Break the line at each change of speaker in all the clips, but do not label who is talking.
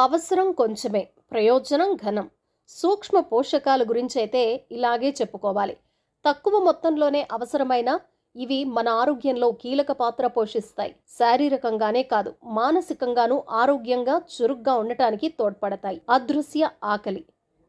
అవసరం కొంచెమే, ప్రయోజనం ఘనం. సూక్ష్మ పోషకాల గురించైతే ఇలాగే చెప్పుకోవాలి. తక్కువ మొత్తంలోనే అవసరమైన ఇవి మన ఆరోగ్యంలో కీలక పాత్ర పోషిస్తాయి. శారీరకంగానే కాదు, మానసికంగానూ ఆరోగ్యంగా చురుగ్గా ఉండటానికి తోడ్పడతాయి. అదృశ్య ఆకలి,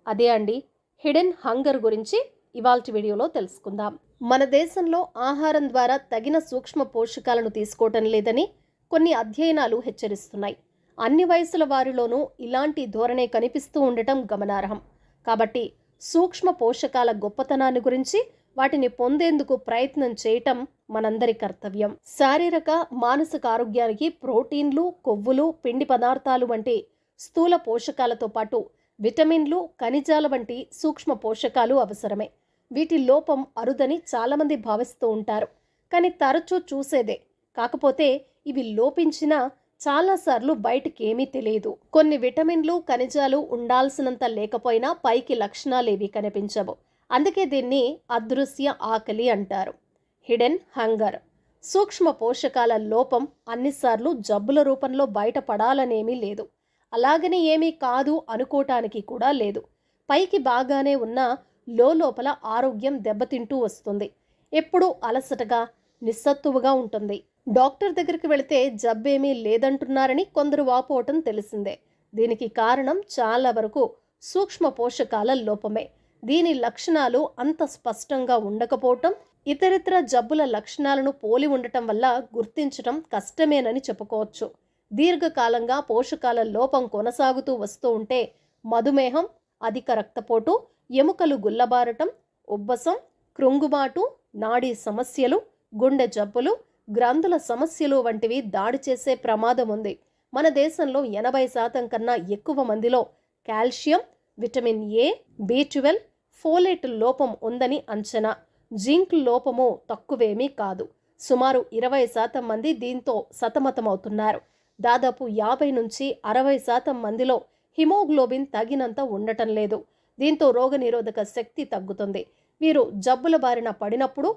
అదే అండి హిడెన్ హంగర్ గురించి ఇవాల్టి వీడియోలో తెలుసుకుందాం. మన దేశంలో ఆహారం ద్వారా తగిన సూక్ష్మ పోషకాలను తీసుకోవటం లేదని కొన్ని అధ్యయనాలు హెచ్చరిస్తున్నాయి. అన్ని వయసుల వారిలోనూ ఇలాంటి ధోరణే కనిపిస్తూ ఉండటం గమనార్హం. కాబట్టి సూక్ష్మ పోషకాల గొప్పతనాన్ని గురించి, వాటిని పొందేందుకు ప్రయత్నం చేయటం మనందరి కర్తవ్యం. శారీరక మానసిక ఆరోగ్యానికి ప్రోటీన్లు, కొవ్వులు, పిండి పదార్థాలు వంటి స్థూల పోషకాలతో పాటు విటమిన్లు, ఖనిజాల వంటి సూక్ష్మ పోషకాలు అవసరమే. వీటి లోపం అరుదని చాలామంది భావిస్తూ ఉంటారు, కానీ తరచూ చూసేదే. కాకపోతే ఇవి లోపించినా చాలాసార్లు బయటకేమీ తెలియదు. కొన్ని విటమిన్లు, ఖనిజాలు ఉండాల్సినంత లేకపోయినా పైకి లక్షణాలేవి కనిపించవు. అందుకే దీన్ని అదృశ్య ఆకలి అంటారు. Hidden hunger. సూక్ష్మ పోషకాల లోపం అన్నిసార్లు జబ్బుల రూపంలో బయటపడాలనేమీ లేదు. అలాగని ఏమీ కాదు అనుకోవటానికి కూడా లేదు. పైకి బాగానే ఉన్నా లోపల ఆరోగ్యం దెబ్బతింటూ వస్తుంది. ఎప్పుడూ అలసటగా, నిస్సత్తువుగా ఉంటుంది. డాక్టర్ దగ్గరికి వెళితే జబ్బేమీ లేదంటున్నారని కొందరు వాపోవటం తెలిసిందే. దీనికి కారణం చాలా వరకు సూక్ష్మ పోషకాల లోపమే. దీని లక్షణాలు అంత స్పష్టంగా ఉండకపోవటం, ఇతరితర జబ్బుల లక్షణాలను పోలి ఉండటం వల్ల గుర్తించటం కష్టమేనని చెప్పుకోవచ్చు. దీర్ఘకాలంగా పోషకాల లోపం కొనసాగుతూ వస్తూ ఉంటే మధుమేహం, అధిక రక్తపోటు, ఎముకలు గుల్లబారటం, ఉబ్బసం, కృంగుబాటు, నాడీ సమస్యలు, గుండె జబ్బులు, గ్రంథుల సమస్యలు వంటివి దాడి చేసే ప్రమాదం ఉంది. మన దేశంలో 80% కన్నా ఎక్కువ మందిలో calcium, vitamin A, B12, folate లోపం ఉందని అంచనా. జింక్ లోపము తక్కువేమీ కాదు. సుమారు 20% మంది దీంతో సతమతమవుతున్నారు. దాదాపు 50 నుంచి 60% మందిలో హిమోగ్లోబిన్ తగినంత ఉండటం లేదు. దీంతో రోగనిరోధక శక్తి తగ్గుతుంది. వీరు జబ్బుల బారిన పడినప్పుడు,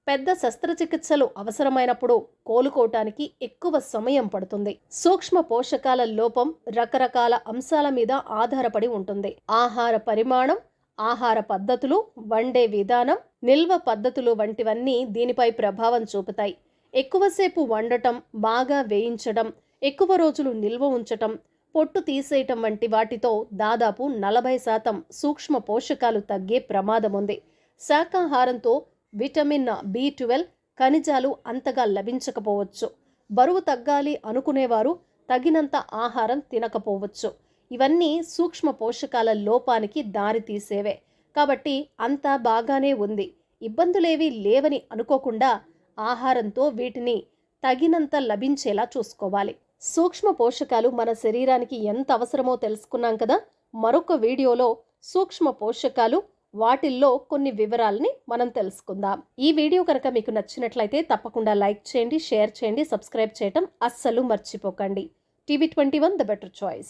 పెద్ద శస్త్రచికిత్సలు అవసరమైనప్పుడు కోలుకోవటానికి ఎక్కువ సమయం పడుతుంది. సూక్ష్మ పోషకాల లోపం రకరకాల అంశాల మీద ఆధారపడి ఉంటుంది. ఆహార పరిమాణం, ఆహార పద్ధతులు, వండే విధానం, నిల్వ పద్ధతులు వంటివన్నీ దీనిపై ప్రభావం చూపుతాయి. ఎక్కువసేపు వండటం, బాగా వేయించడం, ఎక్కువ రోజులు నిల్వ ఉంచటం, పొట్టు తీసేయటం వంటి వాటితో దాదాపు 40% సూక్ష్మ పోషకాలు తగ్గే ప్రమాదం ఉంది. శాకాహారంతో విటమిన్ B12, ఖనిజాలు అంతగా లభించకపోవచ్చు. బరువు తగ్గాలి అనుకునేవారు తగినంత ఆహారం తినకపోవచ్చు. ఇవన్నీ సూక్ష్మ పోషకాల లోపానికి దారి తీసేవే. కాబట్టి అంతా బాగానే ఉంది, ఇబ్బందులేవీ లేవని అనుకోకుండా ఆహారంతో వీటిని తగినంత లభించేలా చూసుకోవాలి. సూక్ష్మ పోషకాలు మన శరీరానికి ఎంత అవసరమో తెలుసుకున్నాం కదా. మరొక వీడియోలో సూక్ష్మ పోషకాలు, వాటిల్లో కొన్ని వివరాలని మనం తెలుసుకుందాం. ఈ వీడియో కనుక మీకు నచ్చినట్లయితే తప్పకుండా లైక్ చేయండి, షేర్ చేయండి, సబ్స్క్రైబ్ చేయటం అస్సలు మర్చిపోకండి. TV21 the better choice.